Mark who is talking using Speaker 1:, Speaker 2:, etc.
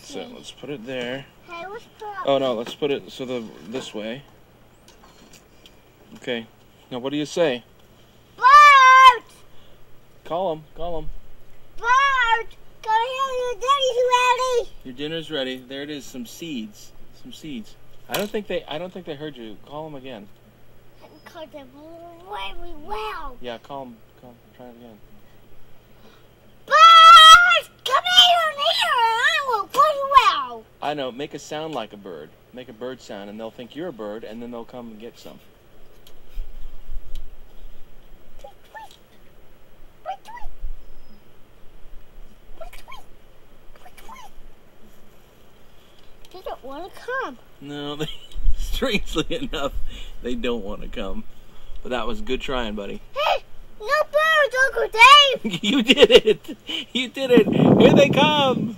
Speaker 1: That's it. Let's put it there.
Speaker 2: Hey, let's put up.
Speaker 1: Oh no, let's put it this way. Okay. Now what do you say?
Speaker 2: Bert!
Speaker 1: Call him. Call him.
Speaker 2: Bert! Come here, your daddy's ready.
Speaker 1: Your dinner's ready. There it is. Some seeds. Some seeds. I don't think they heard you. Call them again.
Speaker 2: I can call them very well.
Speaker 1: Yeah, call them. Call them. Try it again.
Speaker 2: Bert! Come here, I will call you well.
Speaker 1: I know. Make a sound like a bird. Make a bird sound, and they'll think you're a bird, and then they'll come and get some.
Speaker 2: They don't want to come.
Speaker 1: No, strangely enough, they don't want to come. But that was good trying, buddy.
Speaker 2: Hey, no birds, Uncle Dave.
Speaker 1: You did it. You did it. Here they come.